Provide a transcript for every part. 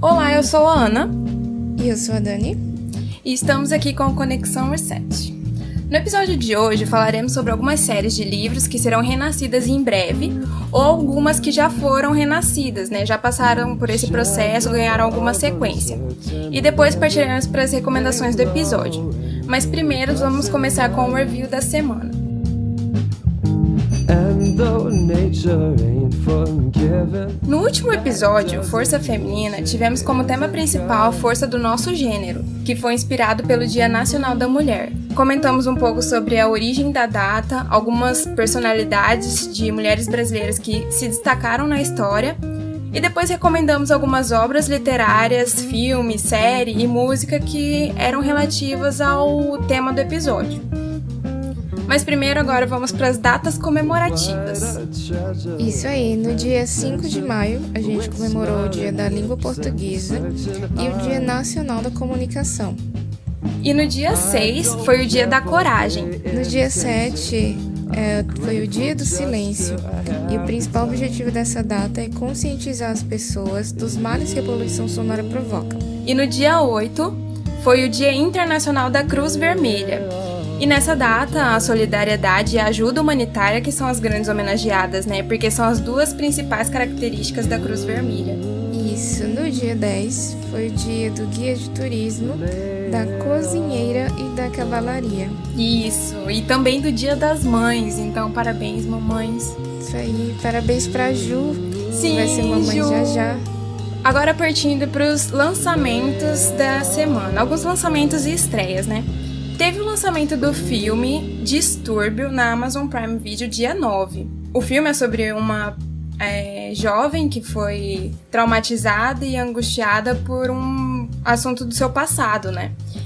Olá, eu sou a Ana. E eu sou a Dani. E estamos aqui com Conexão Reset. No episódio de hoje falaremos sobre algumas séries de livros que serão renascidas em breve, ou algumas que já foram renascidas, já passaram por esse processo, ganharam alguma sequência. E depois partiremos para as recomendações do episódio. Mas primeiro vamos começar com o review da semana. No último episódio, Força Feminina, tivemos como tema principal a força do nosso gênero, que foi inspirado pelo Dia Nacional da Mulher. Comentamos um pouco sobre a origem da data, algumas personalidades de mulheres brasileiras que se destacaram na história, e depois recomendamos algumas obras literárias, filme, série e música que eram relativas ao tema do episódio. Mas primeiro agora vamos para as datas comemorativas. Isso aí, no dia 5 de maio a gente comemorou o Dia da Língua Portuguesa e o Dia Nacional da Comunicação. E no dia 6 foi o Dia da Coragem. No dia 7 foi o Dia do Silêncio. E o principal objetivo dessa data é conscientizar as pessoas dos males que a poluição sonora provoca. E no dia 8 foi o Dia Internacional da Cruz Vermelha. E nessa data, a solidariedade e a ajuda humanitária que são as grandes homenageadas, porque são as duas principais características da Cruz Vermelha. Isso, no dia 10 foi o dia do guia de turismo, da cozinheira e da cavalaria. Isso, e também do Dia das Mães, então parabéns, mamães. Isso aí, parabéns pra Ju, Sim, que vai ser mamãe Ju. já. Agora partindo para os lançamentos da semana, alguns lançamentos e estreias, Teve o lançamento do filme Distúrbio na Amazon Prime Video dia 9. O filme é sobre uma jovem que foi traumatizada e angustiada por um assunto do seu passado,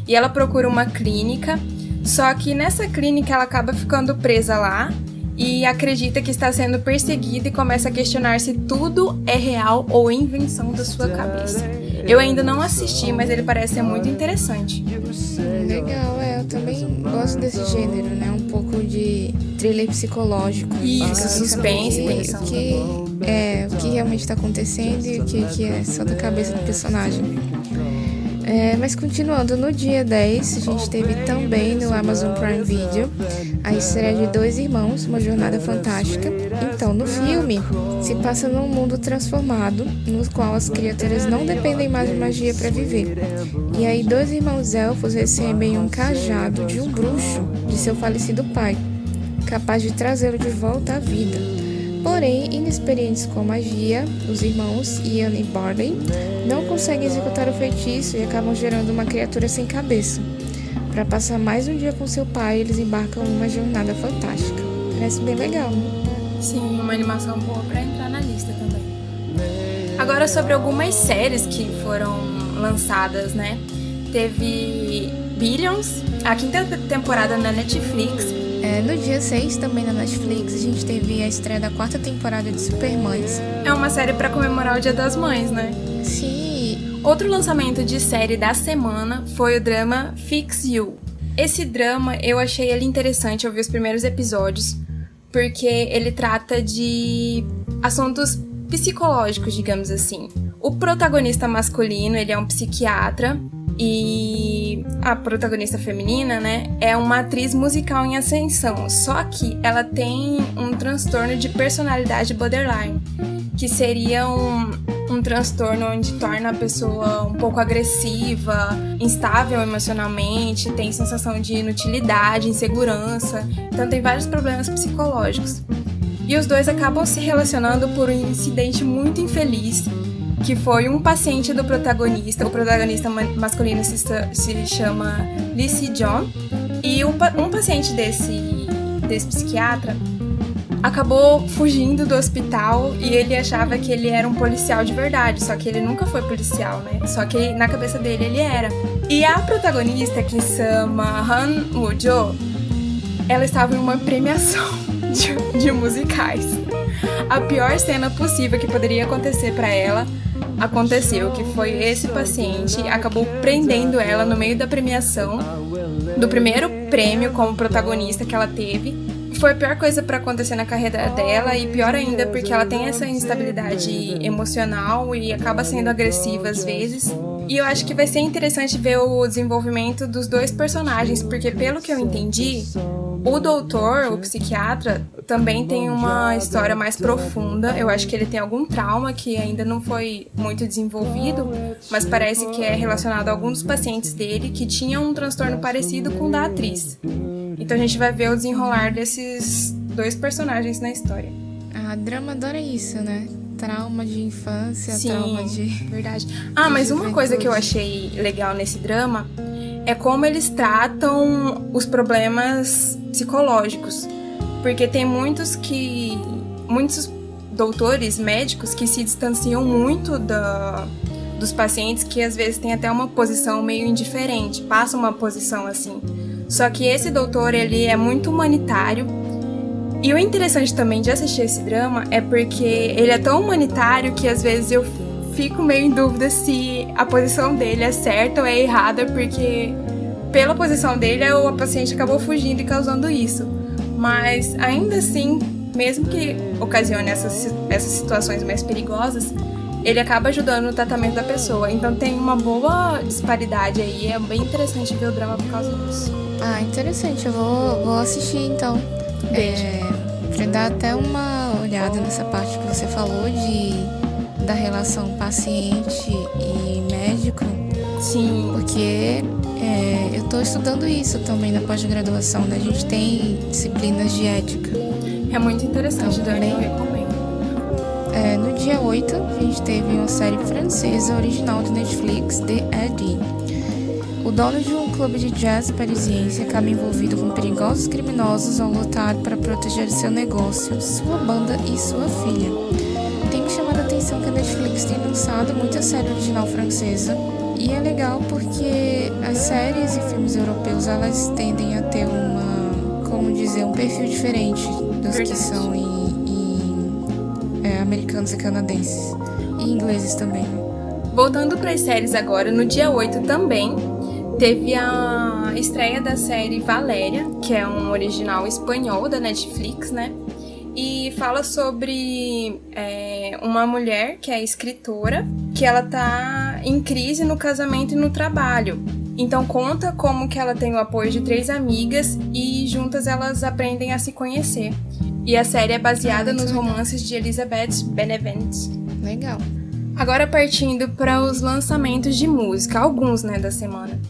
E ela procura uma clínica, só que nessa clínica ela acaba ficando presa lá e acredita que está sendo perseguida e começa a questionar se tudo é real ou invenção da sua cabeça. Eu ainda não assisti, mas ele parece ser muito interessante. Legal, eu também gosto desse gênero, um pouco de thriller psicológico. Isso, suspense, tensão. O que realmente está acontecendo e o que é só da cabeça do personagem. Mas continuando, no dia 10, a gente teve também no Amazon Prime Video a estreia de Dois Irmãos, uma jornada fantástica. Então, no filme, se passa num mundo transformado, no qual as criaturas não dependem mais de magia para viver. E aí, dois irmãos elfos recebem um cajado de um bruxo de seu falecido pai, capaz de trazê-lo de volta à vida. Porém, inexperientes com magia, os irmãos Ian e Barley não conseguem executar o feitiço e acabam gerando uma criatura sem cabeça. Para passar mais um dia com seu pai, eles embarcam em uma jornada fantástica. Parece bem legal, Sim, uma animação boa para entrar na lista também. Agora sobre algumas séries que foram lançadas, Teve Billions, a 5ª temporada na Netflix. No dia 6, também na Netflix, a gente teve a estreia da 4ª temporada de Supermães. É uma série para comemorar o Dia das Mães, Sim. Outro lançamento de série da semana foi o drama Fix You. Esse drama, eu achei ele interessante, eu vi os primeiros episódios, porque ele trata de assuntos psicológicos, digamos assim. O protagonista masculino, ele é um psiquiatra, e a protagonista feminina, é uma atriz musical em ascensão, só que ela tem um transtorno de personalidade borderline, que seria um transtorno onde torna a pessoa um pouco agressiva, instável emocionalmente, tem sensação de inutilidade, insegurança, então tem vários problemas psicológicos. E os dois acabam se relacionando por um incidente muito infeliz, que foi um paciente do protagonista. O protagonista masculino se chama Lizzie John, e um paciente desse psiquiatra acabou fugindo do hospital e ele achava que ele era um policial de verdade, só que ele nunca foi policial, só que na cabeça dele ele era. E a protagonista, que se chama Han Woo-jo, ela estava em uma premiação de musicais. A pior cena possível que poderia acontecer para ela aconteceu, que foi esse paciente acabou prendendo ela no meio da premiação do primeiro prêmio como protagonista que ela teve, foi a pior coisa pra acontecer na carreira dela, e pior ainda porque ela tem essa instabilidade emocional e acaba sendo agressiva às vezes. E eu acho que vai ser interessante ver o desenvolvimento dos dois personagens, porque pelo que eu entendi, o doutor, o psiquiatra, também tem uma história mais profunda. Eu acho que ele tem algum trauma que ainda não foi muito desenvolvido, mas parece que é relacionado a alguns dos pacientes dele que tinham um transtorno parecido com o da atriz. Então a gente vai ver o desenrolar desses dois personagens na história. A drama adora isso, né? Trauma de infância, Sim, trauma de... verdade. Mas uma coisa que eu achei legal nesse drama é como eles tratam os problemas psicológicos. Porque tem muitos doutores, médicos, que se distanciam muito dos pacientes, que às vezes tem até uma posição meio indiferente, passa uma posição assim. Só que esse doutor, ele é muito humanitário. E o interessante também de assistir esse drama é porque ele é tão humanitário que às vezes eu fico meio em dúvida se a posição dele é certa ou é errada, porque pela posição dele o paciente acabou fugindo e causando isso. Mas ainda assim, mesmo que ocasione essas situações mais perigosas, ele acaba ajudando no tratamento da pessoa. Então tem uma boa disparidade aí, é bem interessante ver o drama por causa disso. Interessante, eu vou assistir então. Pra dar até uma olhada nessa parte que você falou da relação paciente e médico. Sim. Porque eu tô estudando isso também na pós-graduação, né? A gente tem disciplinas de ética. É muito interessante, Dani, eu recomendo. No dia 8, a gente teve uma série francesa original do Netflix, The Eddie. O dono de um clube de jazz parisiense acaba envolvido com perigosos criminosos ao lutar para proteger seu negócio, sua banda e sua filha. Tem que chamar a atenção que a Netflix tem lançado muita série original francesa, e é legal porque as séries e filmes europeus, elas tendem a ter um perfil diferente dos que são americanos e canadenses, e ingleses também. Voltando para as séries agora, no dia 8 também teve a estreia da série Valéria, que é um original espanhol da Netflix, né? E fala sobre uma mulher que é escritora, que ela tá em crise no casamento e no trabalho. Então conta como que ela tem o apoio de 3 amigas e juntas elas aprendem a se conhecer. E a série é baseada nos romances de Elizabeth Benavent. Legal. Agora partindo para os lançamentos de música, alguns, né, da semana.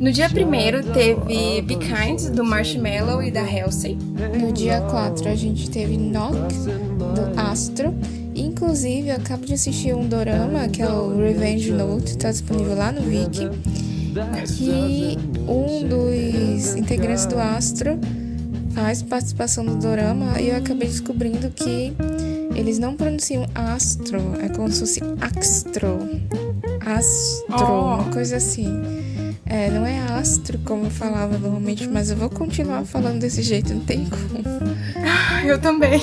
No dia 1º teve Be Kind, do Marshmello e da Halsey. No dia 4 a gente teve Knock, do Astro. Inclusive, eu acabo de assistir um dorama, que é o Revenge Note, tá disponível lá no Viki. Que um dos integrantes do Astro faz participação do dorama, e eu acabei descobrindo que eles não pronunciam astro, é como se fosse astro, uma coisa assim. Não é astro como eu falava normalmente, mas eu vou continuar falando desse jeito, não tem como. Eu também.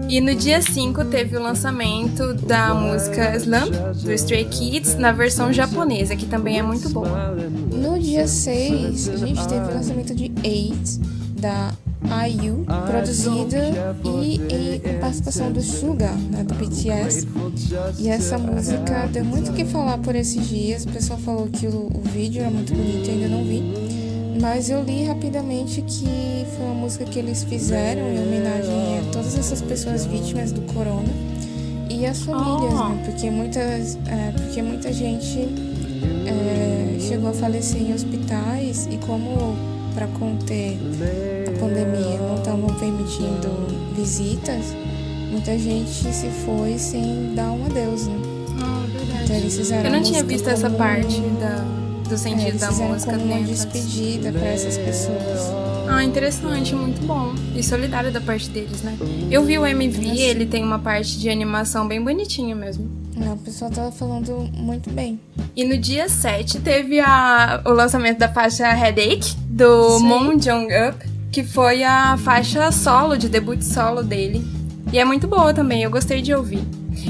E no dia 5 teve o lançamento da música Slump, do Stray Kids, na versão japonesa, que também é muito boa. No dia 6, a gente teve o lançamento de 8, da IU, produzida e com participação do Suga, né, do BTS. E essa música deu muito o que falar por esses dias. O pessoal falou que o vídeo era muito bonito, eu ainda não vi. Mas eu li rapidamente que foi uma música que eles fizeram em homenagem a todas essas pessoas vítimas do corona e as famílias, né? Porque muita gente chegou a falecer em hospitais, e como para conter a pandemia não estavam permitindo visitas, muita gente se foi sem dar um adeus, né? Verdade. Então eles fizeram eu não tinha visto essa parte do sentido da música, como uma despedida para essas pessoas. Interessante, muito bom. E solidário da parte deles, né? Eu vi o MV, ele tem uma parte de animação bem bonitinha mesmo. O pessoal tava falando muito bem. E no dia 7 teve o lançamento da faixa Headache, do Moon Jong-up, que foi a faixa solo, de debut solo dele. E é muito boa também, eu gostei de ouvir.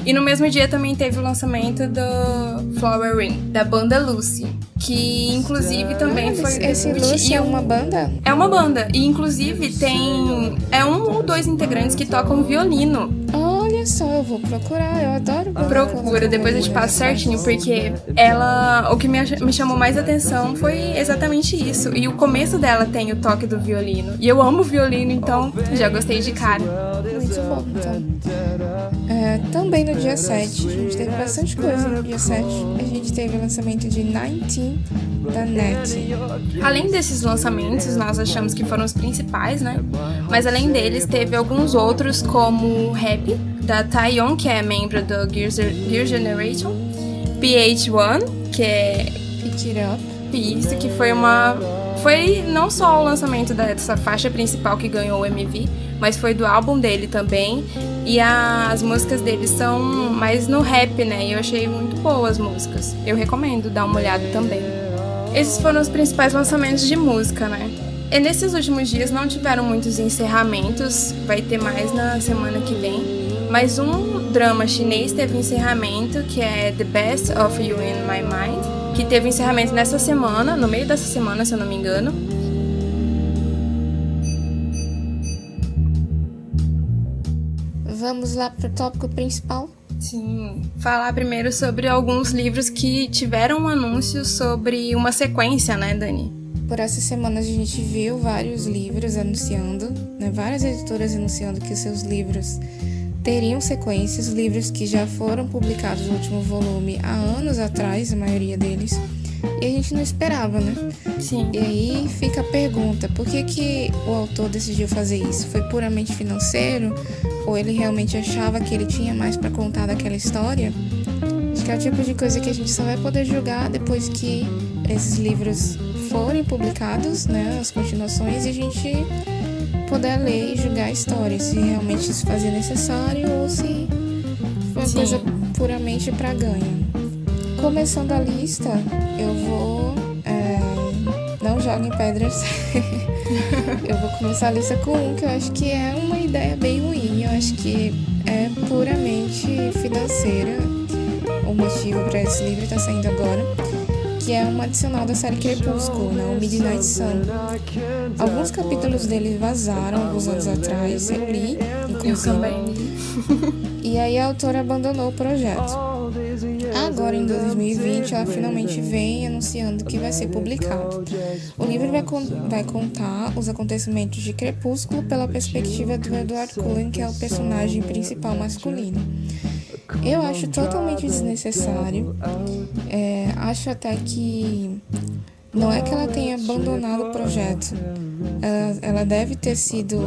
E no mesmo dia também teve o lançamento do Flower Ring, da banda Lucy, que inclusive também foi... Esse Lucy é uma banda? É uma banda, e inclusive tem... É um ou dois integrantes que tocam violino. Olha só, eu vou procurar, eu adoro Procura, depois eu te passo certinho, porque ela... O que me chamou mais atenção foi exatamente isso. E o começo dela tem o toque do violino. E eu amo violino, então já gostei de cara. Muito bom, então. Também no dia 7, a gente teve bastante coisa no dia 7. A gente teve o lançamento de 19 da NET. Além desses lançamentos, nós achamos que foram os principais, né? Mas além deles, teve alguns outros, como Happy, da Taeyeon, que é membro do Girl Generation, PH1, que é... Pick It Up. Isso, que foi não só o lançamento dessa faixa principal que ganhou o MV, mas foi do álbum dele também. E as músicas dele são mais no rap, né? E eu achei muito boas as músicas. Eu recomendo dar uma olhada também. Esses foram os principais lançamentos de música, né? E nesses últimos dias não tiveram muitos encerramentos, vai ter mais na semana que vem. Mas um drama chinês teve encerramento, que é The Best of You in My Mind, que teve encerramento nessa semana, no meio dessa semana, se eu não me engano. Vamos lá pro tópico principal? Sim, falar primeiro sobre alguns livros que tiveram um anúncio sobre uma sequência, né, Dani? Por essa semana a gente viu vários livros anunciando, né, várias editoras anunciando que os seus livros teriam sequências, livros que já foram publicados no último volume há anos atrás, a maioria deles, e a gente não esperava, né? Sim. E aí fica a pergunta, por que o autor decidiu fazer isso? Foi puramente financeiro? Ou ele realmente achava que ele tinha mais para contar daquela história? Acho que é o tipo de coisa que a gente só vai poder julgar depois que esses livros forem publicados, né, as continuações, e a gente poder ler e julgar a história, se realmente isso fazia necessário ou se foi uma coisa puramente para ganho. Começando a lista, eu vou... não joguem pedras. Eu vou começar a lista com um que eu acho que é uma ideia bem ruim. Eu acho que é puramente financeira o motivo para esse livro estar saindo agora, que é um adicional da série Crepúsculo, né? O Midnight Sun. Alguns capítulos dele vazaram alguns anos atrás, eu li, inclusive. Eu também. E aí a autora abandonou o projeto. Agora, em 2020, ela finalmente vem anunciando que vai ser publicado. O livro vai contar os acontecimentos de Crepúsculo pela perspectiva do Edward Cullen, que é o personagem principal masculino. Eu acho totalmente desnecessário. Acho até que não é que ela tenha abandonado o projeto. Ela deve ter sido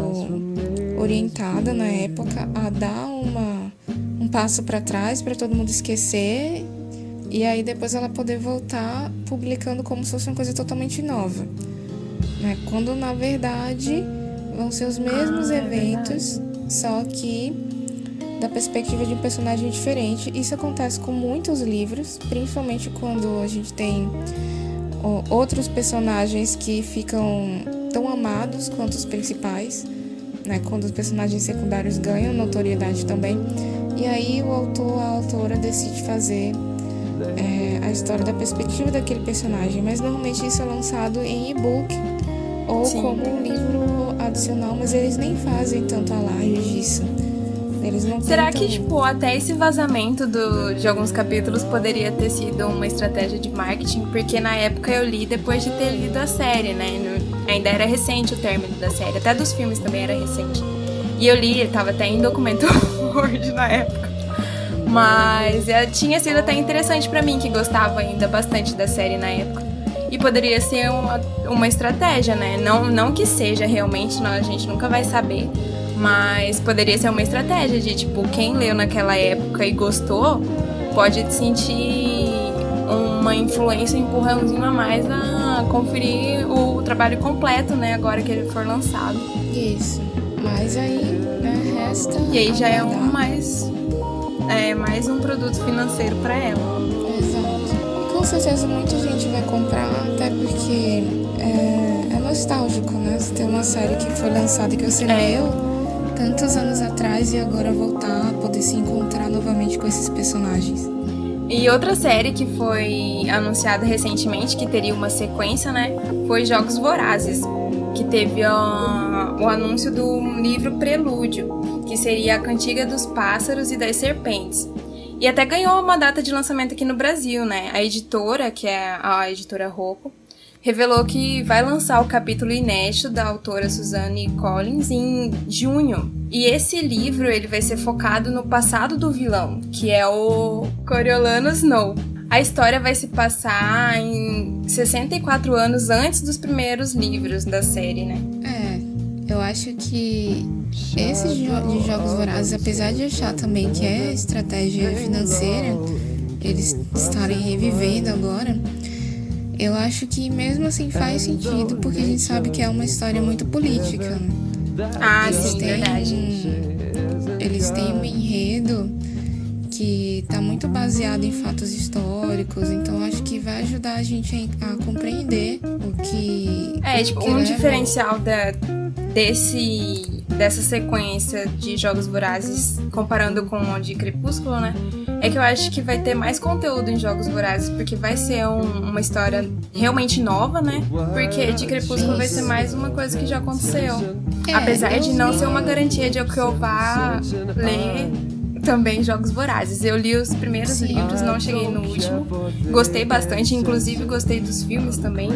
orientada na época a dar um passo para trás para todo mundo esquecer, e aí depois ela poder voltar publicando como se fosse uma coisa totalmente nova, né? Quando na verdade vão ser os mesmos eventos, só que da perspectiva de um personagem diferente. Isso acontece com muitos livros, principalmente quando a gente tem outros personagens que ficam tão amados quanto os principais, né? Quando os personagens secundários ganham notoriedade também. E aí o autor, a autora decide fazer a história da perspectiva daquele personagem, mas normalmente isso é lançado em e-book ou Sim. como um livro adicional, mas eles nem fazem tanto alarde disso. Eles não Será tentam... que, até esse vazamento de alguns capítulos poderia ter sido uma estratégia de marketing? Porque na época eu li depois de ter lido a série, né? Ainda era recente o término da série, até dos filmes também era recente. E eu li, ele tava até em documento Word na época. Mas tinha sido até interessante pra mim, que gostava ainda bastante da série na época. E poderia ser uma estratégia, né? Não que seja realmente, a gente nunca vai saber. Mas poderia ser uma estratégia de, quem leu naquela época e gostou, pode sentir uma influência, um empurrãozinho a mais a conferir o trabalho completo, né? Agora que ele for lançado. Isso. Mas aí, né, resta... E aí já é mais um produto financeiro para ela. Exato. Com certeza muita gente vai comprar, até porque é nostálgico, né? Você ter uma série que foi lançada e que você leu tantos anos atrás. atrás e agora voltar a poder se encontrar novamente com esses personagens. E outra série que foi anunciada recentemente, que teria uma sequência, né, foi Jogos Vorazes, que teve o anúncio do livro Prelúdio, que seria a Cantiga dos Pássaros e das Serpentes. E até ganhou uma data de lançamento aqui no Brasil, né? A editora, que é a editora Rocco, revelou que vai lançar o capítulo inédito da autora Suzanne Collins em junho. E esse livro ele vai ser focado no passado do vilão, que é o Coriolanus Snow. A história vai se passar em 64 anos antes dos primeiros livros da série, né? Eu acho que esses de Jogos Vorazes, apesar de achar também que é estratégia financeira, eles estarem revivendo agora, eu acho que mesmo assim faz sentido, porque a gente sabe que é uma história muito política, né? Sim, verdade. Eles têm um enredo que está muito baseado em fatos históricos, então acho que vai ajudar a gente a compreender o que... um diferencial dessa sequência de Jogos Vorazes, comparando com o de Crepúsculo, né? É que eu acho que vai ter mais conteúdo em Jogos Vorazes, porque vai ser uma história realmente nova, né? Porque de Crepúsculo vai ser mais uma coisa que já aconteceu. Apesar de não ser uma garantia de que eu vá ler também Jogos Vorazes. Eu li os primeiros livros, não cheguei no último. Gostei bastante, inclusive gostei dos filmes também,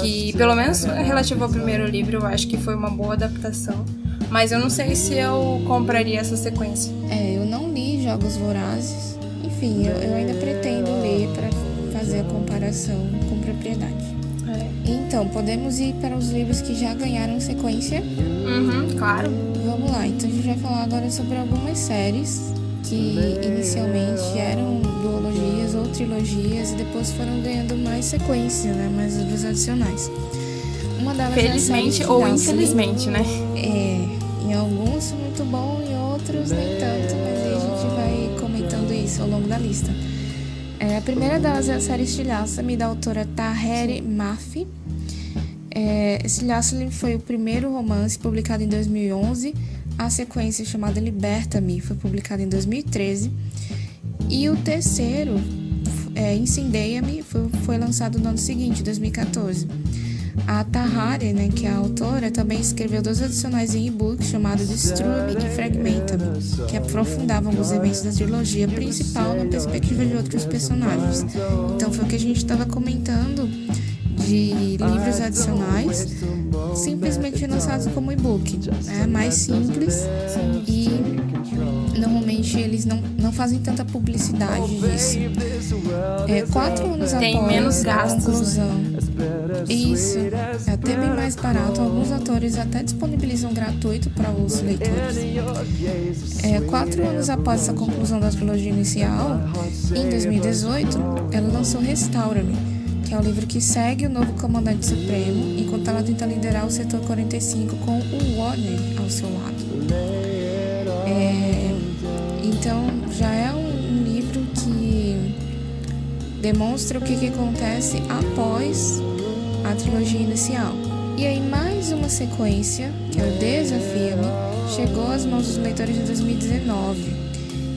que pelo menos relativo ao primeiro livro eu acho que foi uma boa adaptação. Mas eu não sei se eu compraria essa sequência. Eu não li Jogos Vorazes. Enfim, eu ainda pretendo ler para fazer a comparação com propriedade. Então, podemos ir para os livros que já ganharam sequência? Claro. Vamos lá, então a gente vai falar agora sobre algumas séries que inicialmente eram duologias ou trilogias e depois foram ganhando mais sequência, né? Mais livros adicionais. Uma delas felizmente ou infelizmente, né? Em alguns muito bom, em outros nem tanto, mas aí a gente vai comentando isso ao longo da lista. A primeira delas é a série Estilhaça-me, da autora Tahereh Mafi. Estilhaça-me foi o primeiro romance publicado em 2011, a sequência chamada Liberta-me foi publicada em 2013 e o terceiro, Incendeia-me, foi lançado no ano seguinte, 2014. A Tahereh, né, que é a autora, também escreveu 2 adicionais em e-book chamados Destrua-me e Fragmenta-me, que aprofundavam os eventos da trilogia principal na perspectiva de outros personagens. Então foi o que a gente estava comentando de livros adicionais, simplesmente lançados como e-book. É mais simples e normalmente eles não fazem tanta publicidade disso. 4 anos Tem após menos gastos, a conclusão. Isso, é até bem mais barato. Alguns autores até disponibilizam gratuito para os leitores. 4 anos após essa conclusão da trilogia inicial, em 2018, ela lançou Restaura-me, que é o livro que segue o novo comandante supremo, enquanto ela tenta liderar o setor 45 com o Warner ao seu lado. Então, já é um livro que demonstra o que acontece após a trilogia inicial. E aí, mais uma sequência, que é o Desafia-me, chegou às mãos dos leitores em 2019.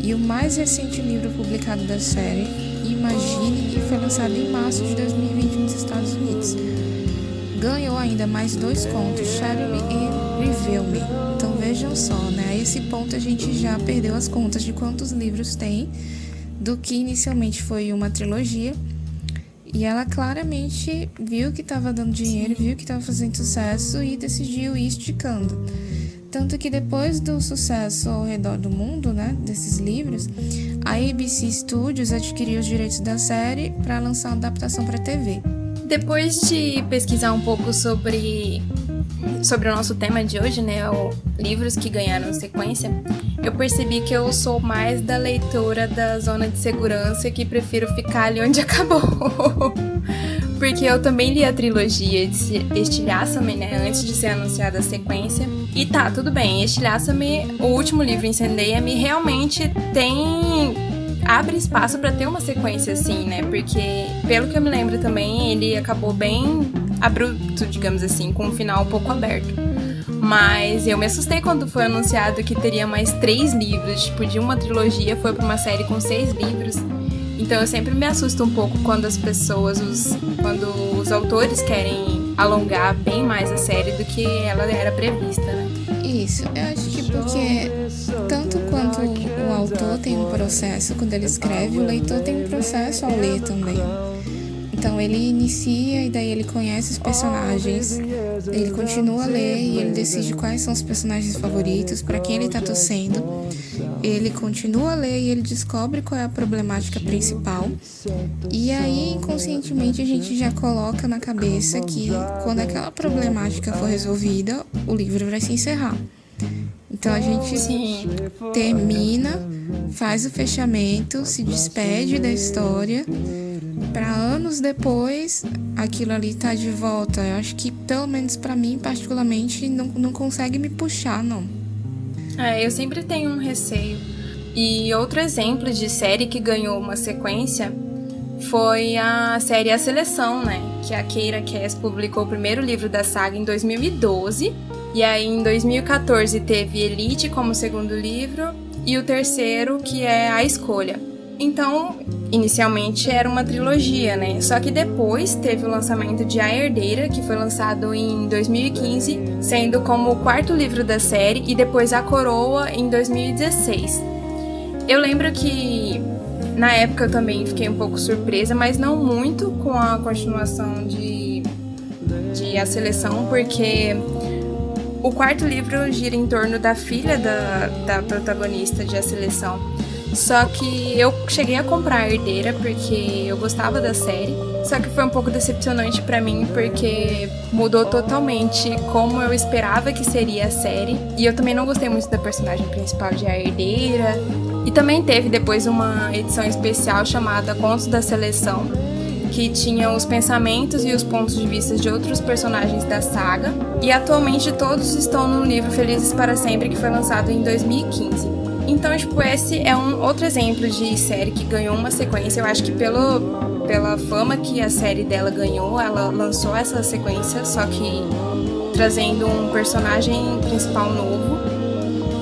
E o mais recente livro publicado da série, Imagine-me, foi lançado em março de 2020 nos Estados Unidos. Ganhou ainda mais 2 contos, Share-me e Reveal-me. Então vejam só, né? A esse ponto a gente já perdeu as contas de quantos livros tem, do que inicialmente foi uma trilogia. E ela claramente viu que estava dando dinheiro, viu que estava fazendo sucesso e decidiu ir esticando. Tanto que depois do sucesso ao redor do mundo, né, desses livros, a ABC Studios adquiriu os direitos da série para lançar uma adaptação para TV. Depois de pesquisar um pouco sobre o nosso tema de hoje, né, livros que ganharam sequência, eu percebi que eu sou mais da leitora da zona de segurança e que prefiro ficar ali onde acabou. Porque eu também li a trilogia de Estilhaça-me, né, antes de ser anunciada a sequência. E tá, tudo bem, Estilhaça-me, o último livro, Incendeia-me, realmente abre espaço pra ter uma sequência assim, né, porque, pelo que eu me lembro também, ele acabou bem abrupto, digamos assim, com um final um pouco aberto. Mas eu me assustei quando foi anunciado que teria mais 3 livros, tipo, de uma trilogia foi pra uma série com 6 livros. Então eu sempre me assusto um pouco quando as pessoas, quando os autores querem alongar bem mais a série do que ela era prevista, né? Isso, eu acho que porque tanto quanto o autor tem um processo quando ele escreve, o leitor tem um processo ao ler também. Então ele inicia e daí ele conhece os personagens, ele continua a ler e ele decide quais são os personagens favoritos, para quem ele está torcendo. Ele continua a ler e ele descobre qual é a problemática principal. E aí, inconscientemente, a gente já coloca na cabeça que quando aquela problemática for resolvida, o livro vai se encerrar. Então a gente termina, faz o fechamento, se despede da história, para anos depois aquilo ali tá de volta. Eu acho que, pelo menos para mim, particularmente, não consegue me puxar, não. Eu sempre tenho um receio. E outro exemplo de série que ganhou uma sequência foi a série A Seleção, né? Que a Keira Cass publicou o primeiro livro da saga em 2012. E aí, em 2014, teve Elite como segundo livro. E o terceiro, que é A Escolha. Então, inicialmente era uma trilogia, né? Só que depois teve o lançamento de A Herdeira, que foi lançado em 2015, sendo como o 4º livro da série, e depois A Coroa em 2016. Eu lembro que na época eu também fiquei um pouco surpresa, mas não muito com a continuação de A Seleção, porque o 4º livro gira em torno da filha da protagonista de A Seleção. Só que eu cheguei a comprar A Herdeira porque eu gostava da série. Só que foi um pouco decepcionante pra mim porque mudou totalmente como eu esperava que seria a série. E eu também não gostei muito da personagem principal de A Herdeira. E também teve depois uma edição especial chamada Contos da Seleção, que tinha os pensamentos e os pontos de vista de outros personagens da saga. E atualmente todos estão no livro Felizes para Sempre, que foi lançado em 2015. Então, tipo, esse é um outro exemplo de série que ganhou uma sequência. Eu acho que pela fama que a série dela ganhou, ela lançou essa sequência, só que trazendo um personagem principal novo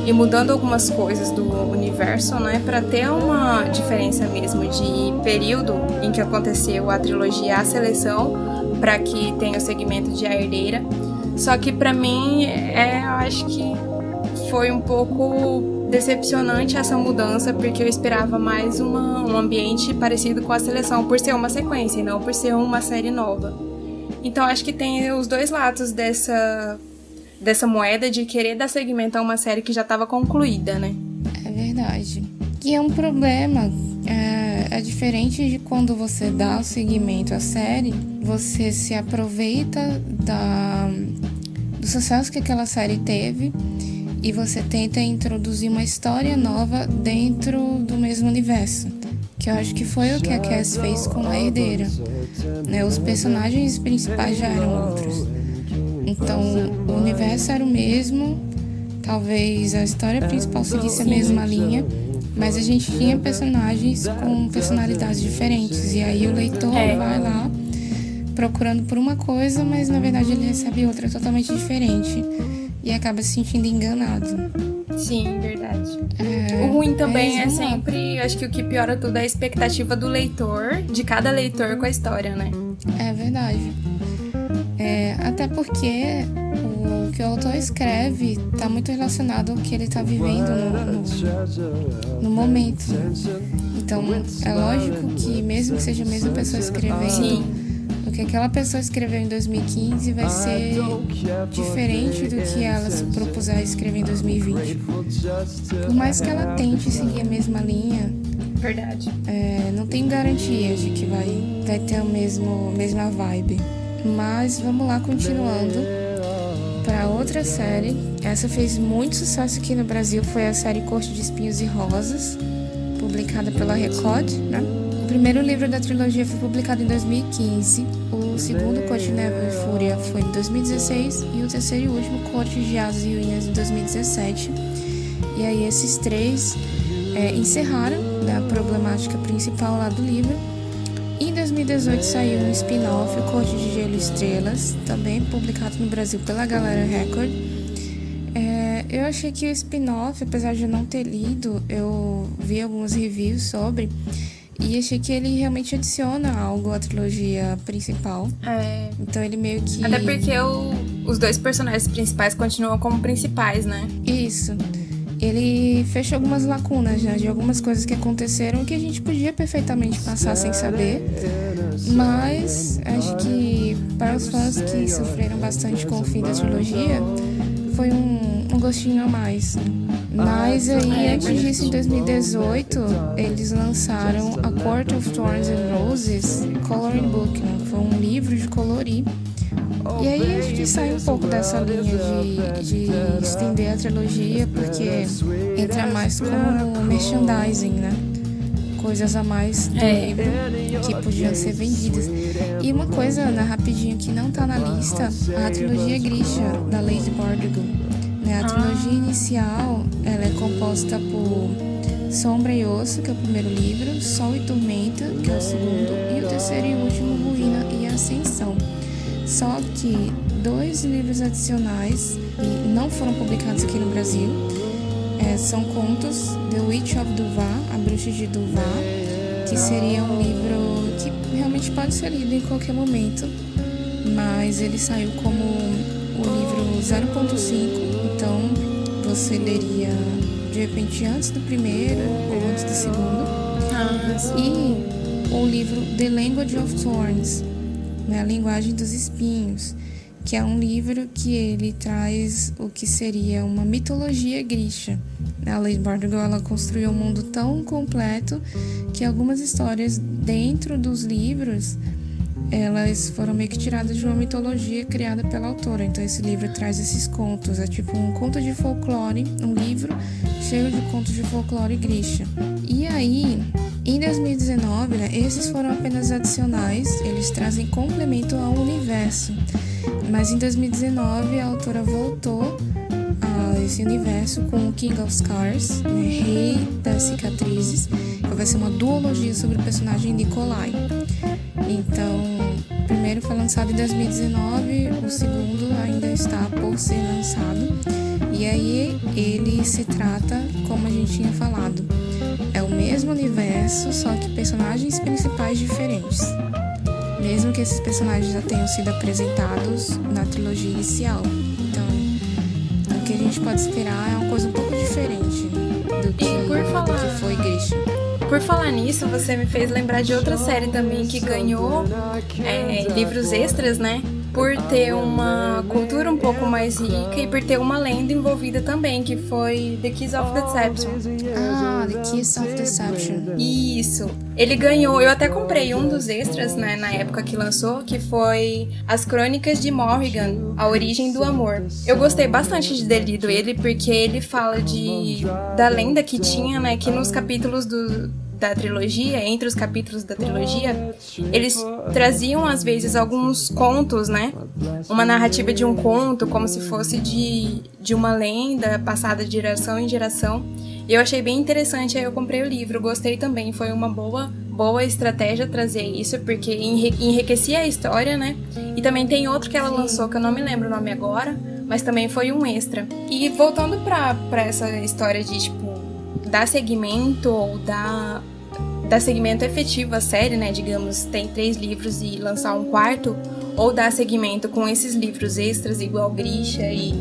e mudando algumas coisas do universo, né, pra ter uma diferença mesmo de período em que aconteceu a trilogia A Seleção, pra que tenha o segmento de A Herdeira. Só que pra mim, eu acho que foi um pouco decepcionante essa mudança, porque eu esperava mais um ambiente parecido com A Seleção, por ser uma sequência e não por ser uma série nova. Então acho que tem os dois lados dessa moeda de querer dar seguimento a uma série que já estava concluída, né? É verdade. E é um problema, é diferente de quando você dá o seguimento à série, você se aproveita do sucesso que aquela série teve e você tenta introduzir uma história nova dentro do mesmo universo, que eu acho que foi o que a Cass fez com A Herdeira, né? Os personagens principais já eram outros, então o universo era o mesmo, talvez a história principal seguisse a mesma linha, mas a gente tinha personagens com personalidades diferentes, e aí o leitor vai lá procurando por uma coisa, mas na verdade ele recebe outra totalmente diferente e acaba se sentindo enganado. Sim, verdade. O ruim também é sempre, acho que o que piora tudo é a expectativa do leitor, de cada leitor com a história, né? É verdade. Até porque o que o autor escreve está muito relacionado ao que ele está vivendo no momento. Então, é lógico que mesmo que seja a mesma pessoa escrevendo, sim, o que aquela pessoa escreveu em 2015 vai ser diferente do que ela se propuser a escrever em 2020. Por mais que ela tente seguir a mesma linha, verdade, não tem garantia de que vai ter a mesma vibe. Mas vamos lá, continuando para outra série. Essa fez muito sucesso aqui no Brasil, foi a série Corte de Espinhos e Rosas, publicada pela Record, né? O primeiro livro da trilogia foi publicado em 2015, o segundo, Corte de Névoa e Fúria, foi em 2016 e o terceiro e último, Corte de Asas e Ruínas, em 2017. E aí esses três encerraram a problemática principal lá do livro. Em 2018 saiu um spin-off, o Corte de Gelo e Estrelas, também publicado no Brasil pela Galera Record. Eu achei que o spin-off, apesar de eu não ter lido, eu vi algumas reviews sobre e achei que ele realmente adiciona algo à trilogia principal. Então ele meio que... Até porque os dois personagens principais continuam como principais, né? Isso. Ele fecha algumas lacunas, né, de algumas coisas que aconteceram que a gente podia perfeitamente passar sem saber. Mas acho que para os fãs que sofreram bastante com o fim da trilogia, foi um gostinho a mais. Mas aí, antes disso, em 2018, eles lançaram A Court of Thorns and Roses Coloring Book, né? Foi um livro de colorir. E aí a gente sai um pouco dessa linha de estender a trilogia, porque entra mais como merchandising, né? Coisas a mais do livro que podiam ser vendidas. E uma coisa, né, rapidinho, que não tá na lista, a trilogia Grisha, da Lady Bardugo. Né? A trilogia inicial, ela é composta por Sombra e Osso, que é o primeiro livro, Sol e Tormenta, que é o segundo, e o terceiro e último, Ruína e Ascensão. Só que 2 livros adicionais e não foram publicados aqui no Brasil. São contos, The Witch of Duvar, A Bruxa de Duvar, que seria um livro que realmente pode ser lido em qualquer momento, mas ele saiu como o livro 0.5, então você leria de repente antes do primeiro ou antes do segundo. E o livro The Language of Thorns, né, A Linguagem dos Espinhos, que é um livro que ele traz o que seria uma mitologia grisha. A Lady Bardugo, ela construiu um mundo tão completo que algumas histórias dentro dos livros, elas foram meio que tiradas de uma mitologia criada pela autora. Então esse livro traz esses contos, é tipo um conto de folclore, um livro cheio de contos de folclore grisha. E aí, em 2019, né, esses foram apenas adicionais, eles trazem complemento ao universo. Mas em 2019 a autora voltou a esse universo com o King of Scars, né, Rei das Cicatrizes, que vai ser uma duologia sobre o personagem Nikolai. Então, o primeiro foi lançado em 2019, o segundo ainda está por ser lançado. E aí ele se trata, como a gente tinha falado, é o mesmo universo, só que personagens principais diferentes. Mesmo que esses personagens já tenham sido apresentados na trilogia inicial. Então, o que a gente pode esperar é uma coisa um pouco diferente do que foi Grisha. Por falar nisso, você me fez lembrar de outra série também que ganhou livros extras, né? Por ter uma cultura um pouco mais rica e por ter uma lenda envolvida também, que foi The Kiss of Deception. The Kiss of Deception. Isso. Ele ganhou, eu até comprei um dos extras, né, na época que lançou, que foi As Crônicas de Morrigan, A Origem do Amor. Eu gostei bastante de ter lido ele, porque ele fala da lenda que tinha, né, que nos capítulos da trilogia, entre os capítulos da trilogia, eles traziam às vezes alguns contos, né? Uma narrativa de um conto, como se fosse de uma lenda passada de geração em geração. E eu achei bem interessante, aí eu comprei o livro, gostei também, foi uma boa estratégia trazer isso, porque enriquecia a história, né? E também tem outro que ela lançou, que eu não me lembro o nome agora, mas também foi um extra. E voltando pra essa história de, tipo, dar seguimento ou dar seguimento efetivo à série, né? Digamos, tem 3 livros e lançar um quarto, ou dar seguimento com esses livros extras, igual Grisha e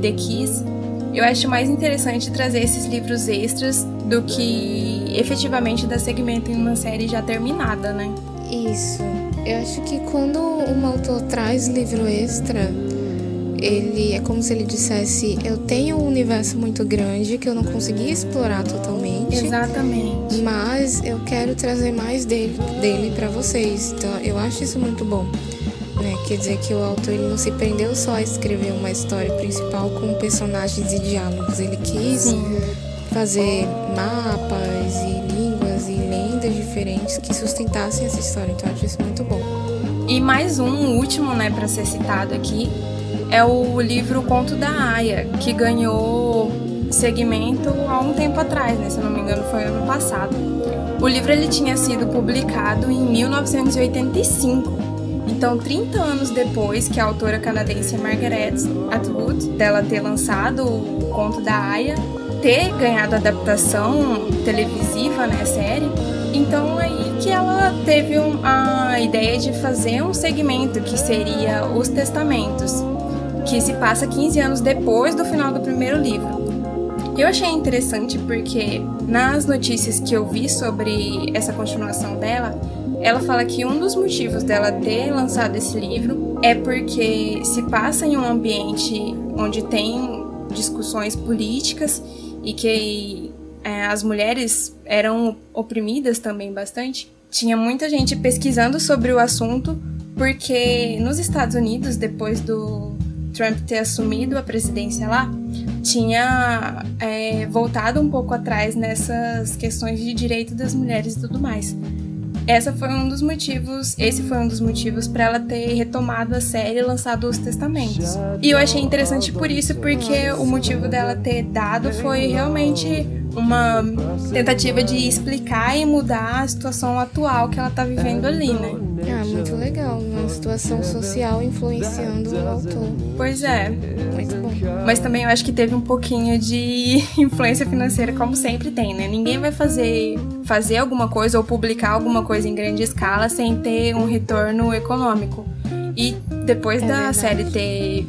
The Kiss. Eu acho mais interessante trazer esses livros extras do que efetivamente dar seguimento em uma série já terminada, né? Isso. Eu acho que quando um autor traz livro extra, ele é como se ele dissesse: eu tenho um universo muito grande que eu não consegui explorar totalmente. Exatamente. Mas eu quero trazer mais dele para vocês. Então eu acho isso muito bom, né? Quer dizer que o autor, ele não se prendeu só a escrever uma história principal com personagens e diálogos. Ele quis fazer mapas e línguas e lendas diferentes que sustentassem essa história. Então eu acho isso muito bom. E mais um último, né, para ser citado aqui, é o livro Conto da Aya, que ganhou segmento há um tempo atrás, né? Se eu não me engano, foi ano passado. O livro ele tinha sido publicado em 1985. Então, 30 anos depois que a autora canadense Margaret Atwood, dela ter lançado o conto da Aya, ter ganhado a adaptação televisiva, né, série, então aí que ela teve a ideia de fazer um segmento que seria Os Testamentos, que se passa 15 anos depois do final do primeiro livro. Eu achei interessante porque nas notícias que eu vi sobre essa continuação dela, ela fala que um dos motivos dela ter lançado esse livro é porque se passa em um ambiente onde tem discussões políticas e que as mulheres eram oprimidas também bastante. Tinha muita gente pesquisando sobre o assunto porque nos Estados Unidos, depois do Trump ter assumido a presidência lá, tinha voltado um pouco atrás nessas questões de direito das mulheres e tudo mais. Esse foi um dos motivos para ela ter retomado a série e lançado Os Testamentos. E eu achei interessante por isso, porque o motivo dela ter dado foi realmente uma tentativa de explicar e mudar a situação atual que ela tá vivendo ali, né? Ah, muito legal. Uma situação social influenciando o autor. Pois é. Muito bom. Mas também eu acho que teve um pouquinho de influência financeira, como sempre tem, né? Ninguém vai fazer alguma coisa ou publicar alguma coisa em grande escala sem ter um retorno econômico. E depois da série ter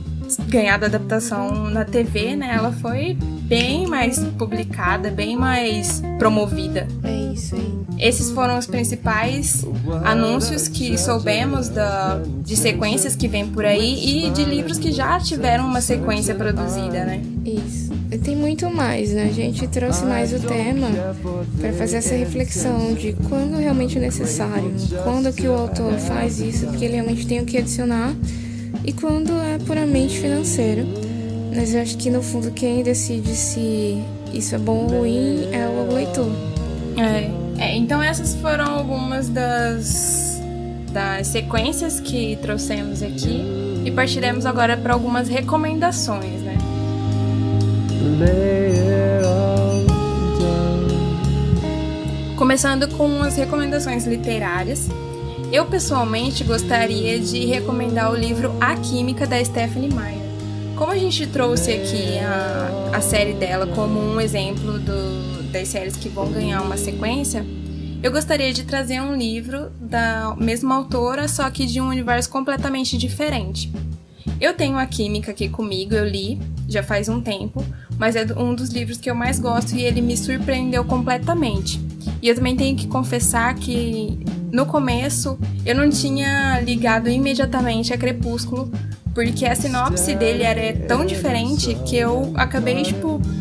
ganhado a adaptação na TV, né? Ela foi bem mais publicada, bem mais promovida. É isso aí. Esses foram os principais anúncios que soubemos de sequências que vem por aí e de livros que já tiveram uma sequência produzida, né? Isso. E tem muito mais, né? A gente trouxe mais o tema para fazer essa reflexão de quando realmente é necessário, quando que o autor faz isso, porque ele realmente tem o que adicionar, e quando é puramente financeiro. Mas eu acho que no fundo quem decide se isso é bom ou ruim é o leitor. Então essas foram algumas das sequências que trouxemos aqui e partiremos agora para algumas recomendações, né? Começando com as recomendações literárias, eu pessoalmente gostaria de recomendar o livro A Química, da Stephenie Meyer. Como a gente trouxe aqui a série dela como um exemplo das séries que vão ganhar uma sequência, eu gostaria de trazer um livro da mesma autora, só que de um universo completamente diferente. Eu tenho A Química aqui comigo, eu li já faz um tempo, mas é um dos livros que eu mais gosto e ele me surpreendeu completamente. E eu também tenho que confessar que no começo eu não tinha ligado imediatamente a Crepúsculo, porque a sinopse dele era tão diferente que eu acabei,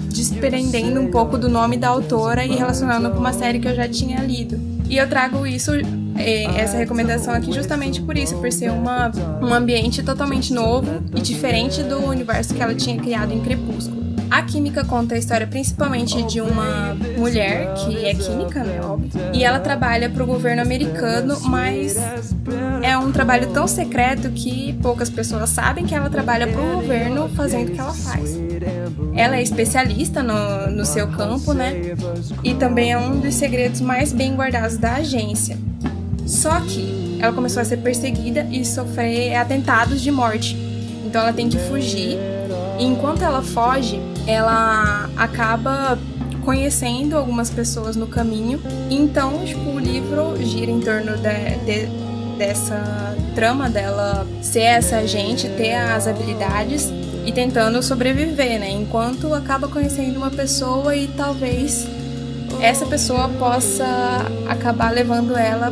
desprendendo um pouco do nome da autora e relacionando com uma série que eu já tinha lido. E eu trago essa recomendação aqui justamente por isso, por ser um ambiente totalmente novo e diferente do universo que ela tinha criado em Crepúsculo. A Química conta a história principalmente de uma mulher que é química, né, óbvio, e ela trabalha para o governo americano, mas é um trabalho tão secreto que poucas pessoas sabem que ela trabalha para o governo fazendo o que ela faz. Ela é especialista no seu campo, né, e também é um dos segredos mais bem guardados da agência. Só que ela começou a ser perseguida e sofrer atentados de morte, então ela tem que fugir. E enquanto ela foge, ela acaba conhecendo algumas pessoas no caminho. Então, o livro gira em torno dessa trama dela ser essa agente, ter as habilidades e tentando sobreviver, né? Enquanto acaba conhecendo uma pessoa e talvez essa pessoa possa acabar levando ela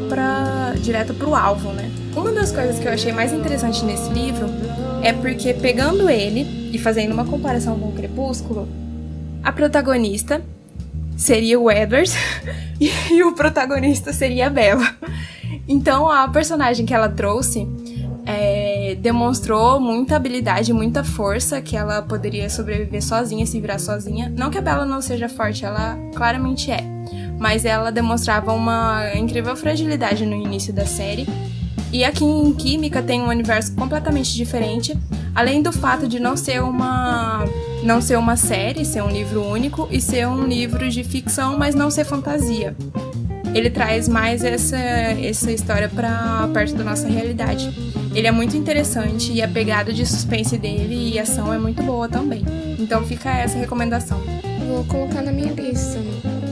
direto pro alvo, né? Uma das coisas que eu achei mais interessante nesse livro é porque, pegando ele e fazendo uma comparação com o Crepúsculo, a protagonista seria o Edward e o protagonista seria a Bella. Então, a personagem que ela trouxe demonstrou muita habilidade, muita força, que ela poderia sobreviver sozinha, se virar sozinha. Não que a Bella não seja forte, ela claramente é. Mas ela demonstrava uma incrível fragilidade no início da série. E aqui em Química tem um universo completamente diferente, além do fato de não ser uma série, ser um livro único e ser um livro de ficção, mas não ser fantasia. Ele traz mais essa história para perto da nossa realidade. ele é muito interessante e a pegada de suspense dele e ação é muito boa também. Então fica essa recomendação. Vou colocar na minha lista.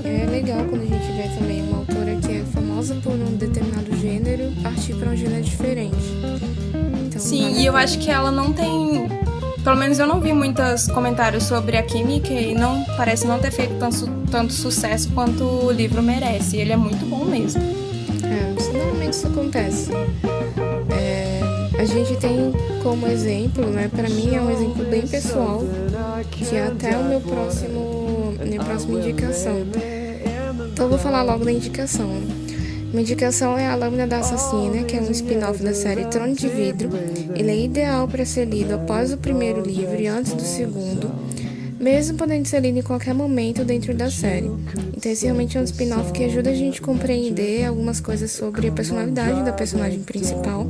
É legal quando a gente vê também uma autora que é famosa por um determinado gênero partir para um gênero diferente. Então, sim, e eu acho que ela não tem... Pelo menos eu não vi muitos comentários sobre a química e parece não ter feito tanto sucesso quanto o livro merece. Ele é muito bom mesmo. Normalmente isso acontece. A gente tem como exemplo, né? Pra mim é um exemplo bem pessoal, que é até minha próxima indicação. Então eu vou falar logo da indicação. Minha indicação é A Lâmina da Assassina, que é um spin-off da série Trono de Vidro. Ele é ideal para ser lido após o primeiro livro e antes do segundo, mesmo podendo ser lido em qualquer momento dentro da série. Então esse realmente é um spin-off que ajuda a gente a compreender algumas coisas sobre a personalidade da personagem principal.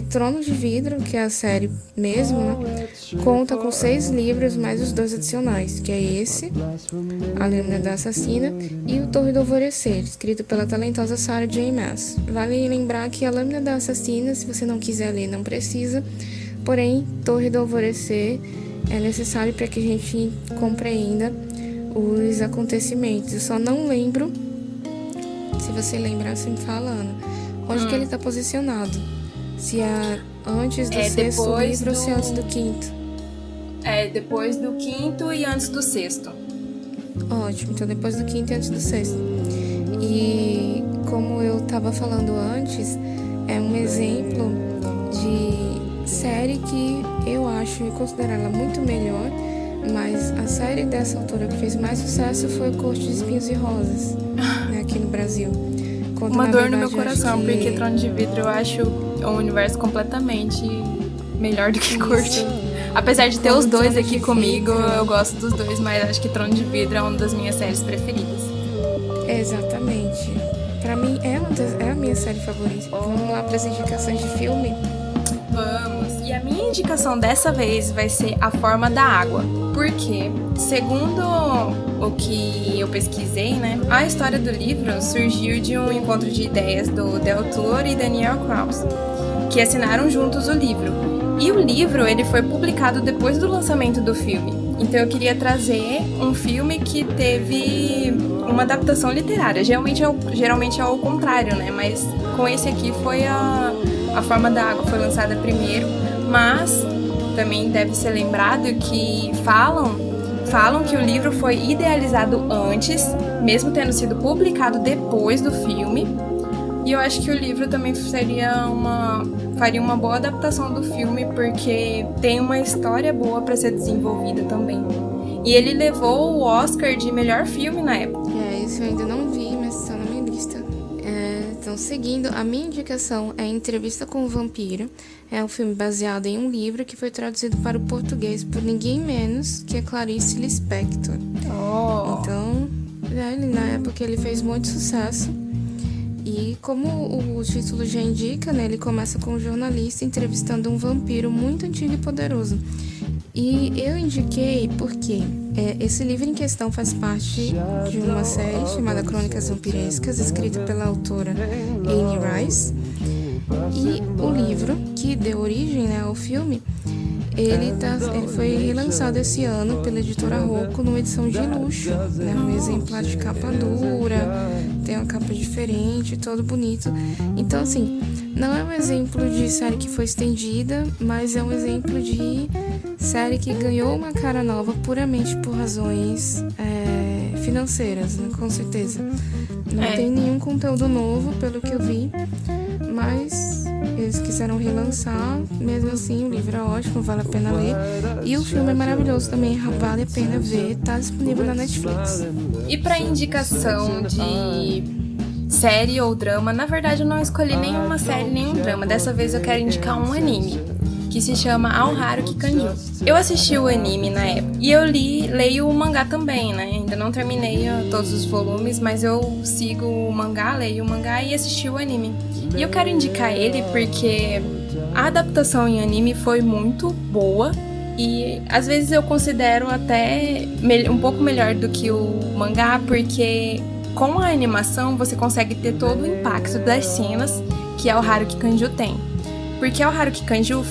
Trono de Vidro, que é a série mesmo, né, conta com 6 livros mais os 2 adicionais, que é esse, A Lâmina da Assassina, e O Torre do Alvorecer, escrito pela talentosa Sarah J. Maas. Vale lembrar que A Lâmina da Assassina, se você não quiser ler, não precisa, porém, Torre do Alvorecer é necessário para que a gente compreenda os acontecimentos. Eu só não lembro, se você lembrar, você me fala, Ana, onde que ele está posicionado. Se é antes do sexto livro ou se é antes do quinto. Depois do quinto e antes do sexto. Ótimo, então depois do quinto e antes do sexto. E como eu estava falando antes, é um exemplo de série que eu acho e considero ela muito melhor, mas a série dessa autora que fez mais sucesso foi Corte de Espinhos e Rosas, né, aqui no Brasil. Quando, uma dor no meu coração, porque Trono de Vidro eu acho um universo completamente melhor do que Corte. Apesar de ter os dois aqui comigo, eu gosto dos dois, mas acho que Trono de Vidro é uma das minhas séries preferidas. Exatamente. Pra mim é a minha série favorita. Vamos lá para as indicações de filme? Vamos. E a minha indicação dessa vez vai ser A Forma da Água. Porque, segundo o que eu pesquisei, né, a história do livro surgiu de um encontro de ideias do Del Toro e Daniel Krauss, que assinaram juntos o livro. E o livro ele foi publicado depois do lançamento do filme. Então eu queria trazer um filme que teve uma adaptação literária. Geralmente é o contrário, né? Mas com esse aqui foi A Forma da Água, foi lançada primeiro. Mas também deve ser lembrado que falam que o livro foi idealizado antes, mesmo tendo sido publicado depois do filme. E eu acho que o livro também faria uma boa adaptação do filme, porque tem uma história boa para ser desenvolvida também. E ele levou o Oscar de melhor filme na época. Isso eu ainda não vi, mas está na minha lista. Então, seguindo, a minha indicação é Entrevista com o Vampiro. É um filme baseado em um livro que foi traduzido para o português por ninguém menos que a Clarice Lispector. Então, na época ele fez muito sucesso. E como o título já indica, né, ele começa com um jornalista entrevistando um vampiro muito antigo e poderoso. E eu indiquei porque esse livro em questão faz parte de uma série chamada Crônicas Vampirescas, escrita pela autora Anne Rice. E o livro, que deu origem, né, ao filme, ele foi relançado esse ano pela editora Rocco numa edição de luxo, né, um exemplar de capa dura, tem uma capa diferente, todo bonito. Então, assim, não é um exemplo de série que foi estendida, mas é um exemplo de série que ganhou uma cara nova puramente por razões financeiras, né, com certeza. Não tem nenhum conteúdo novo, pelo que eu vi, mas eles quiseram relançar. Mesmo assim, o livro é ótimo, vale a pena ler. E o filme é maravilhoso também, vale a pena ver, tá disponível na Netflix. E pra indicação de série ou drama, na verdade eu não escolhi nenhuma série, nenhum drama. Dessa vez eu quero indicar um anime, que se chama Aoharu Kikanju. Eu assisti o anime na época, e eu leio o mangá também, né? Ainda não terminei todos os volumes, mas eu sigo o mangá, leio o mangá e assisti o anime. E eu quero indicar ele porque a adaptação em anime foi muito boa, e às vezes eu considero até um pouco melhor do que o mangá, porque com a animação você consegue ter todo o impacto das cenas que Aoharu Kikanju tem. porque o Haruki Kanju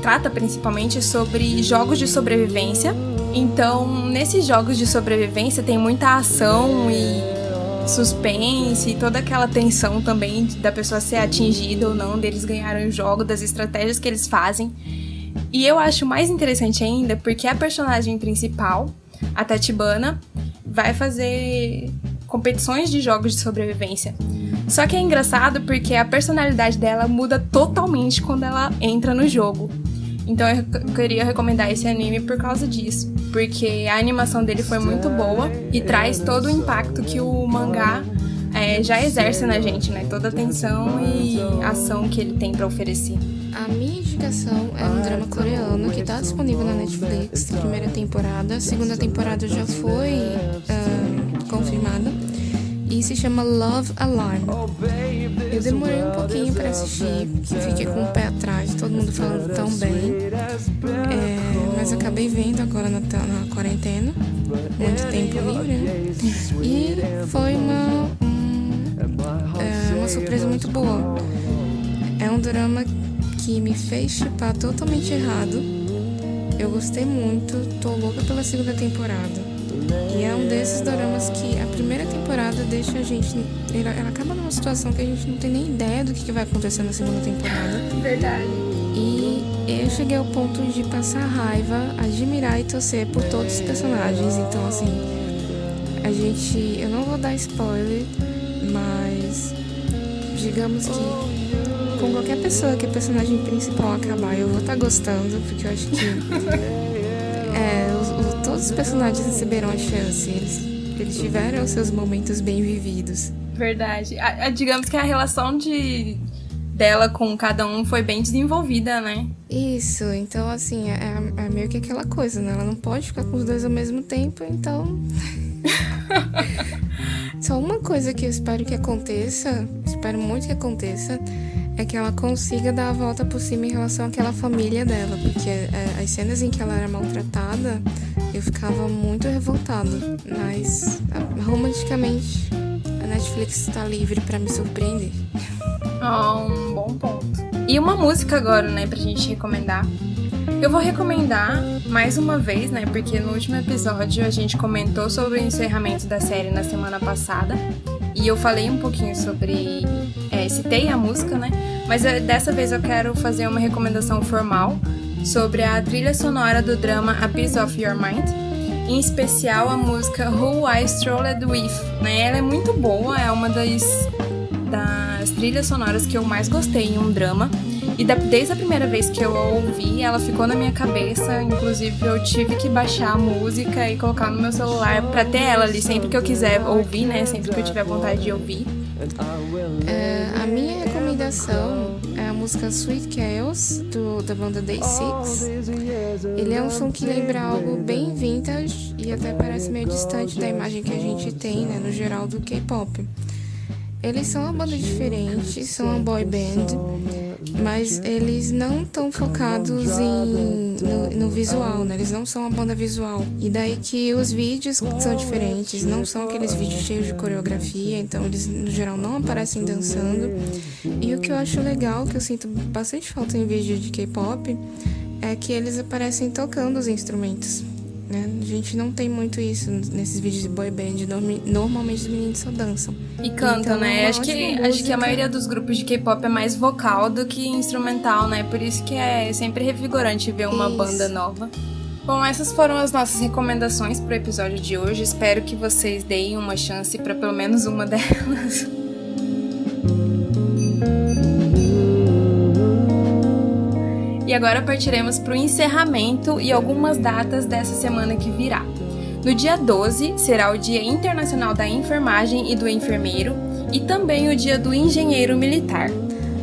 trata principalmente sobre jogos de sobrevivência. Então, nesses jogos de sobrevivência tem muita ação e suspense, e toda aquela tensão também da pessoa ser atingida ou não, deles ganharem o jogo, das estratégias que eles fazem. E eu acho mais interessante ainda porque a personagem principal, a Tachibana, vai fazer competições de jogos de sobrevivência. Só que é engraçado porque a personalidade dela muda totalmente quando ela entra no jogo. Então eu queria recomendar esse anime por causa disso, porque a animação dele foi muito boa e traz todo o impacto que o mangá já exerce na gente, né? Toda a tensão e ação que ele tem pra oferecer. A minha indicação é um drama coreano que tá disponível na Netflix, primeira temporada. A segunda temporada já foi confirmada e se chama Love Alarm. Eu demorei um pouquinho pra assistir, fiquei com o pé atrás, todo mundo falando tão bem, mas acabei vendo agora na quarentena, muito tempo livre, né? E foi uma surpresa muito boa. É um drama que me fez chipar totalmente errado. Eu gostei muito, tô louca pela segunda temporada. E é um desses doramas que a primeira temporada deixa a gente... Ela acaba numa situação que a gente não tem nem ideia do que vai acontecer na segunda temporada. Verdade. E eu cheguei ao ponto de passar raiva, admirar e torcer por todos os personagens. Então, assim, eu não vou dar spoiler, mas digamos que com qualquer pessoa que a personagem principal acabar, eu vou estar gostando, porque eu acho que todos os personagens receberam a chance, eles tiveram seus momentos bem vividos. Verdade. Digamos que a relação dela com cada um foi bem desenvolvida, né? Isso, então assim, é meio que aquela coisa, né? Ela não pode ficar com os dois ao mesmo tempo, então... Só uma coisa que eu espero que aconteça, espero muito que aconteça, é que ela consiga dar a volta por cima em relação àquela família dela, porque as cenas em que ela era maltratada, eu ficava muito revoltada, mas romanticamente a Netflix está livre para me surpreender. Um bom ponto. E uma música agora, né, pra gente recomendar. Eu vou recomendar mais uma vez, né, porque no último episódio a gente comentou sobre o encerramento da série na semana passada, e eu falei um pouquinho sobre... citei a música, né? Mas dessa vez eu quero fazer uma recomendação formal sobre a trilha sonora do drama A Piece of Your Mind, em especial a música Who I Strolled With, né? Ela é muito boa, é uma das trilhas sonoras que eu mais gostei em um drama. E desde a primeira vez que eu a ouvi, ela ficou na minha cabeça. Inclusive, eu tive que baixar a música e colocar no meu celular pra ter ela ali sempre que eu quiser ouvir, né? Sempre que eu tiver vontade de ouvir. A minha recomendação é a música Sweet Chaos, da banda Day 6. Ele é um som que lembra algo bem vintage e até parece meio distante da imagem que a gente tem, né, no geral do K-pop. Eles são uma banda diferente, são uma boy band, mas eles não estão focados no visual, né? Eles não são uma banda visual. E daí que os vídeos são diferentes, não são aqueles vídeos cheios de coreografia, então eles no geral não aparecem dançando. E o que eu acho legal, que eu sinto bastante falta em vídeos de K-pop, é que eles aparecem tocando os instrumentos. Né? A gente não tem muito isso nesses vídeos de boy band. Normalmente os meninos só dançam e cantam, então, né? Acho que a maioria dos grupos de K-pop é mais vocal do que instrumental, né? Por isso que é sempre revigorante ver uma banda nova. Bom, essas foram as nossas recomendações pro episódio de hoje. Espero que vocês deem uma chance para pelo menos uma delas. E agora partiremos para o encerramento e algumas datas dessa semana que virá. No dia 12 será o Dia Internacional da Enfermagem e do Enfermeiro e também o Dia do Engenheiro Militar.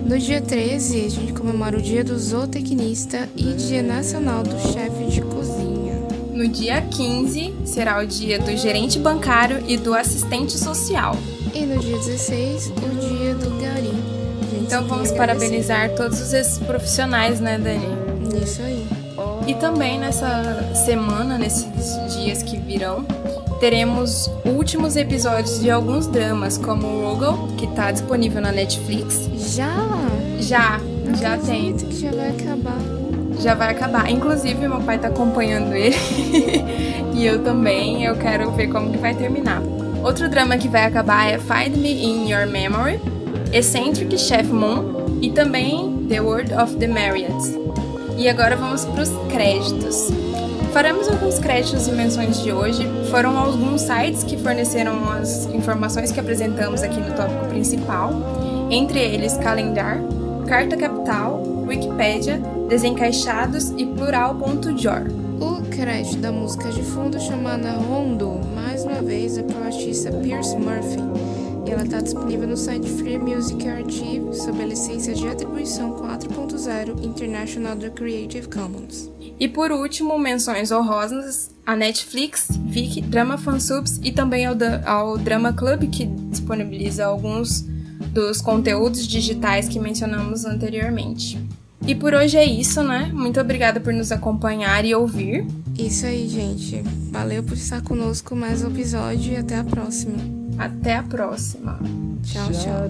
No dia 13 a gente comemora o Dia do Zootecnista e Dia Nacional do Chefe de Cozinha. No dia 15 será o Dia do Gerente Bancário e do Assistente Social. E no dia 16 o Dia do Gari. Então vamos parabenizar todos esses profissionais, né, Dani? Isso aí. E também nessa semana, nesses dias que virão, teremos últimos episódios de alguns dramas, como o Rugal, que está disponível na Netflix. Já? Já tem. Que já vai acabar. Já vai acabar. Inclusive, meu pai tá acompanhando ele. E eu também. Eu quero ver como que vai terminar. Outro drama que vai acabar é Find Me in Your Memory, Eccentric Chef Moon e também The World of the Marriotts. E agora vamos para os créditos. Faremos alguns créditos e menções de hoje. Foram alguns sites que forneceram as informações que apresentamos aqui no tópico principal. Entre eles, Calendar, Carta Capital, Wikipédia, Desencaixados e Plural.jor. O crédito da música de fundo chamada Rondo, mais uma vez, é para o artista Pierce Murphy. E ela está disponível no site Free Music Archive sob a licença de atribuição 4.0 International do Creative Commons. E por último, menções honrosas a Netflix, Viki, Drama Fansubs e também ao Drama Club, que disponibiliza alguns dos conteúdos digitais que mencionamos anteriormente. E por hoje é isso, né? Muito obrigada por nos acompanhar e ouvir. Isso aí, gente. Valeu por estar conosco mais um episódio e até a próxima. Até a próxima. Tchau, tchau.